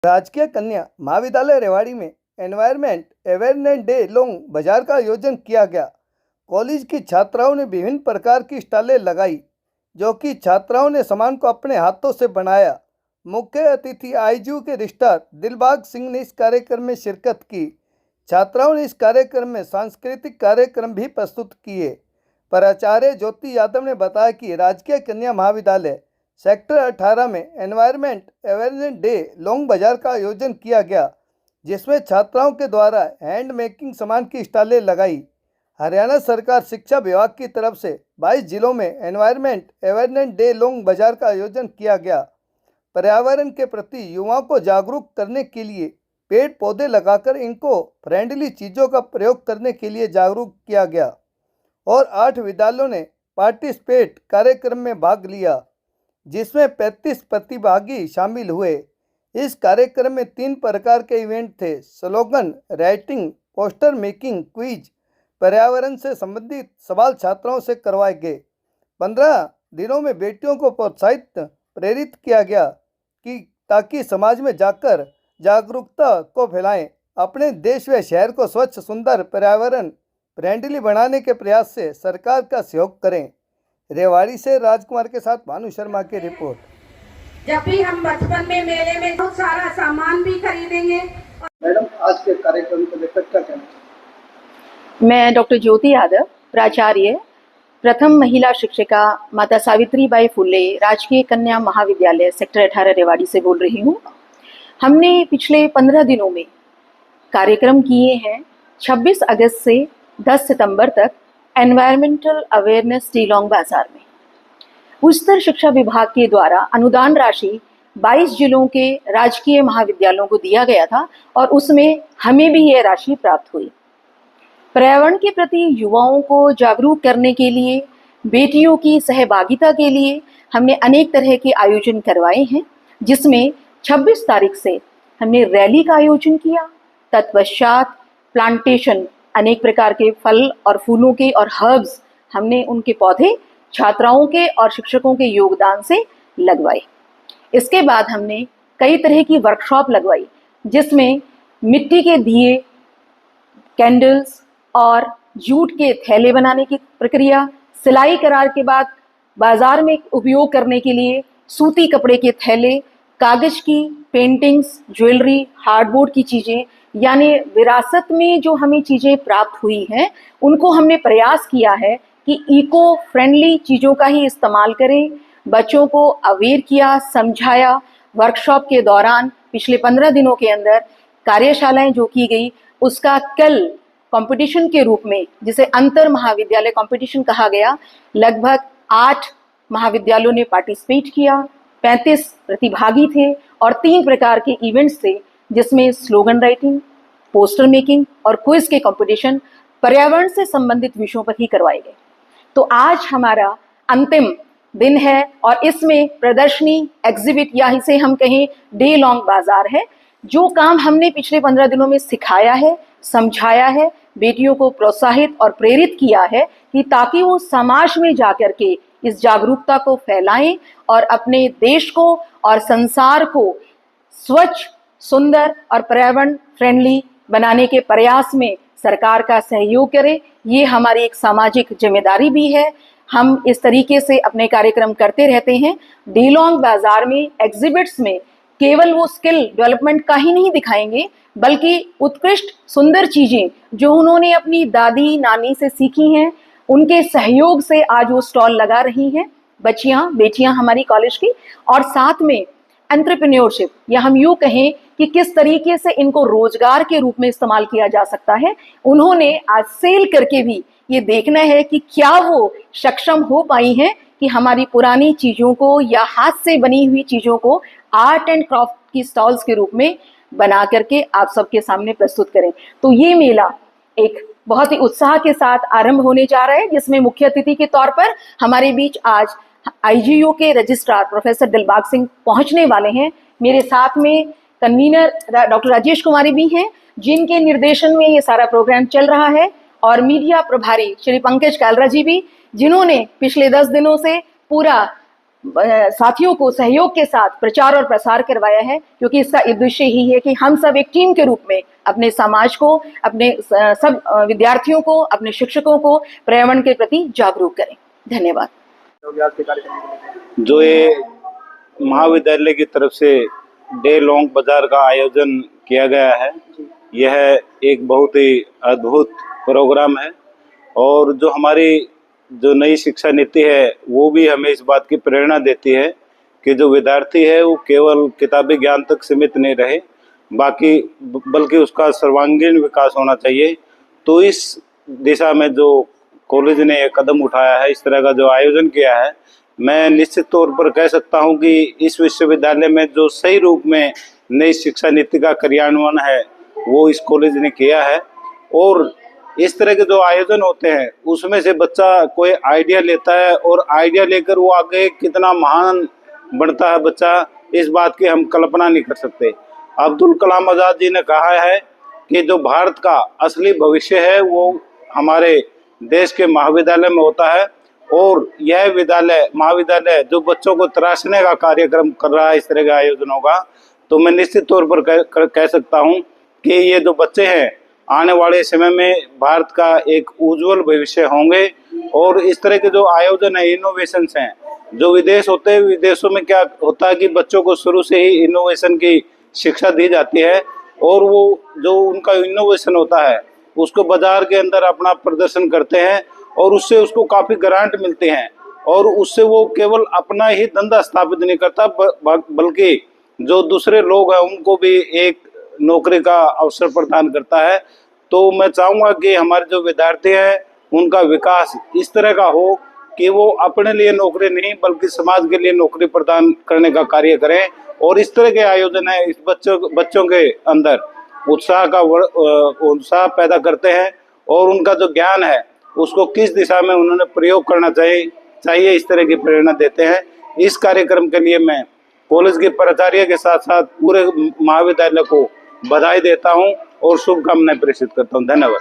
राजकीय कन्या महाविद्यालय रेवाड़ी में एनवायरमेंट अवेयरनेस डे लोंग बाजार का आयोजन किया गया। कॉलेज की छात्राओं ने विभिन्न प्रकार की स्टॉलें लगाई, जो कि छात्राओं ने सामान को अपने हाथों से बनाया। मुख्य अतिथि आईजीयू के रजिस्ट्रार दिलबाग सिंह ने इस कार्यक्रम में शिरकत की। छात्राओं ने इस कार्यक्रम में सांस्कृतिक कार्यक्रम भी प्रस्तुत किए। प्राचार्य ज्योति यादव ने बताया कि राजकीय कन्या महाविद्यालय सेक्टर 18 में एनवायरमेंट अवेयरनेस डे लॉन्ग बाजार का आयोजन किया गया, जिसमें छात्राओं के द्वारा हैंड मेकिंग सामान की स्टॉलें लगाई। हरियाणा सरकार शिक्षा विभाग की तरफ से 22 जिलों में एनवायरमेंट अवेयरनेस डे लॉन्ग बाजार का आयोजन किया गया। पर्यावरण के प्रति युवाओं को जागरूक करने के लिए पेड़ पौधे लगाकर इनको फ्रेंडली चीज़ों का प्रयोग करने के लिए जागरूक किया गया और 8 विद्यालयों ने पार्टिसिपेट कार्यक्रम में भाग लिया, जिसमें 35 प्रतिभागी शामिल हुए। इस कार्यक्रम में 3 प्रकार के इवेंट थे: slogan writing, poster making, quiz. पर्यावरण से संबंधित सवाल छात्राओं से करवाए गए। 15 दिनों में बेटियों को प्रेरित किया गया कि ताकि समाज में जाकर जागरूकता को फैलाएं, अपने देश व शहर को स्वच्छ, सुंदर, पर्यावरण फ्रेंडली बनाने के प्रयास से सरकार का सहयोग करें। रेवाड़ी से राजकुमार के साथ भानु शर्मा की रिपोर्ट। जब भी हम बचपन में मेले में बहुत सारा सामान भी खरीदेंगे। मैडम, आज के कार्यक्रम को लेकर क्या कहना चाहिए? मैं डॉक्टर ज्योति यादव, प्राचार्य, प्रथम महिला शिक्षिका, माता सावित्रीबाई फुले राजकीय कन्या महाविद्यालय सेक्टर 18 रेवाड़ी से बोल रही हूँ। हमने पिछले 15 दिनों में कार्यक्रम किए हैं। 26 अगस्त से 10 सितंबर तक एनवायरमेंटल अवेयरनेस डे लॉन्ग बाजार में उच्चतर शिक्षा विभाग के द्वारा अनुदान राशि 22 जिलों के राजकीय महाविद्यालयों को दिया गया था और उसमें हमें भी यह राशि प्राप्त हुई। पर्यावरण के प्रति युवाओं को जागरूक करने के लिए, बेटियों की सहभागिता के लिए हमने अनेक तरह के आयोजन करवाए हैं, जिसमें 26 तारीख से हमने रैली का आयोजन किया। तत्पश्चात प्लांटेशन, अनेक प्रकार के फल और फूलों के और हर्ब्स हमने उनके पौधे छात्राओं के और शिक्षकों के योगदान से लगवाए। इसके बाद हमने कई तरह की वर्कशॉप लगवाई, जिसमें मिट्टी के दिए, कैंडल्स और जूट के थैले बनाने की प्रक्रिया, सिलाई करार के बाद बाजार में उपयोग करने के लिए सूती कपड़े के थैले, कागज की पेंटिंग्स, ज्वेलरी, हार्डबोर्ड की चीज़ें, यानी विरासत में जो हमें चीज़ें प्राप्त हुई हैं, उनको हमने प्रयास किया है कि इको फ्रेंडली चीज़ों का ही इस्तेमाल करें। बच्चों को अवेयर किया, समझाया। वर्कशॉप के दौरान पिछले 15 दिनों के अंदर कार्यशालाएं जो की गई, उसका कल कंपटीशन के रूप में, जिसे अंतर महाविद्यालय कंपटीशन कहा गया, लगभग 8 महाविद्यालयों ने पार्टिसिपेट किया। 35 प्रतिभागी थे और 3 प्रकार के इवेंट्स थे, जिसमें स्लोगन राइटिंग, पोस्टर मेकिंग और क्विज के कंपटीशन पर्यावरण से संबंधित विषयों पर ही करवाए गए। तो आज हमारा अंतिम दिन है और इसमें प्रदर्शनी, एग्जिबिट या इसे हम कहें डे लॉन्ग बाजार है। जो काम हमने पिछले 15 दिनों में सिखाया है, समझाया है, बेटियों को प्रोत्साहित और प्रेरित किया है कि ताकि वो समाज में जाकर के इस जागरूकता को फैलाएं और अपने देश को और संसार को स्वच्छ, सुंदर और पर्यावरण फ्रेंडली बनाने के प्रयास में सरकार का सहयोग करें। ये हमारी एक सामाजिक जिम्मेदारी भी है। हम इस तरीके से अपने कार्यक्रम करते रहते हैं। डे लॉन्ग बाजार में, एग्जिबिट्स में केवल वो स्किल डेवलपमेंट का ही नहीं दिखाएंगे, बल्कि उत्कृष्ट सुंदर चीज़ें जो उन्होंने अपनी दादी नानी से सीखी हैं, उनके सहयोग से आज वो स्टॉल लगा रही हैं बच्चियां, बेटियां हमारी कॉलेज की। और साथ में एंटरप्रेन्योरशिप, या हम यूँ कहें कि किस तरीके से इनको रोजगार के रूप में इस्तेमाल किया जा सकता है। उन्होंने आज सेल करके भी ये देखना है कि क्या वो सक्षम हो पाई हैं कि हमारी पुरानी चीज़ों को या हाथ से बनी हुई चीज़ों को आर्ट एंड क्राफ्ट की स्टॉल्स के रूप में बना करके आप सबके सामने प्रस्तुत करें। तो ये मेला एक बहुत ही उत्साह के साथ आरंभ होने जा रहा है, जिसमें मुख्य अतिथि के तौर पर हमारे बीच आज आईजीयू के रजिस्ट्रार प्रोफेसर दिलबाग सिंह पहुंचने वाले हैं। मेरे साथ में कन्वीनर डॉक्टर राजेश कुमारी भी हैं, जिनके निर्देशन में ये सारा प्रोग्राम चल रहा है, और मीडिया प्रभारी श्री पंकज कालरा जी भी, जिन्होंने पिछले 10 दिनों से पूरा साथियों को सहयोग के साथ प्रचार और प्रसार करवाया है, क्योंकि इसका उद्देश्य ही है कि हम सब एक टीम के रूप में अपने समाज को, अपने सब विद्यार्थियों को, अपने शिक्षकों को पर्यावरण के प्रति जागरूक करें। धन्यवाद। जो ये महाविद्यालय की तरफ से डे लॉन्ग बाजार का आयोजन किया गया है, यह एक बहुत ही अद्भुत प्रोग्राम है और जो हमारी जो नई शिक्षा नीति है वो भी हमें इस बात की प्रेरणा देती है कि जो विद्यार्थी है वो केवल किताबी ज्ञान तक सीमित नहीं रहे, बल्कि उसका सर्वांगीण विकास होना चाहिए। तो इस दिशा में जो कॉलेज ने एक कदम उठाया है, इस तरह का जो आयोजन किया है, मैं निश्चित तौर पर कह सकता हूं कि इस विश्वविद्यालय में जो सही रूप में नई शिक्षा नीति का क्रियान्वयन है वो इस कॉलेज ने किया है। और इस तरह के जो आयोजन होते हैं उसमें से बच्चा कोई आइडिया लेता है और आइडिया लेकर वो आगे कितना महान बनता है बच्चा, इस बात की हम कल्पना नहीं कर सकते। अब्दुल कलाम आज़ाद जी ने कहा है कि जो भारत का असली भविष्य है वो हमारे देश के महाविद्यालय में होता है और यह महाविद्यालय जो बच्चों को तराशने का कार्यक्रम कर रहा है इस तरह के आयोजनों का, तो मैं निश्चित तौर पर कह सकता हूं कि ये जो बच्चे हैं आने वाले समय में भारत का एक उज्जवल भविष्य होंगे। और इस तरह के जो आयोजन है, इनोवेशंस हैं, जो विदेश होते हैं, विदेशों में क्या होता है कि बच्चों को शुरू से ही इनोवेशन की शिक्षा दी जाती है और वो जो उनका इनोवेशन होता है उसको बाजार के अंदर अपना प्रदर्शन करते हैं और उससे उसको काफ़ी ग्रांट मिलते हैं और उससे वो केवल अपना ही धंधा स्थापित नहीं करता बल्कि जो दूसरे लोग हैं उनको भी एक नौकरी का अवसर प्रदान करता है। तो मैं चाहूँगा कि हमारे जो विद्यार्थी हैं उनका विकास इस तरह का हो कि वो अपने लिए नौकरी नहीं बल्कि समाज के लिए नौकरी प्रदान करने का कार्य करें। और इस तरह के आयोजन है इस बच्चों के अंदर उत्साह पैदा करते हैं और उनका जो ज्ञान है उसको किस दिशा में उन्होंने प्रयोग करना चाहिए इस तरह की प्रेरणा देते हैं। इस कार्यक्रम के लिए मैं कॉलेज के प्राचार्य के साथ साथ पूरे महाविद्यालय को बधाई देता हूं और शुभकामनाएं प्रेषित करता हूं। धन्यवाद।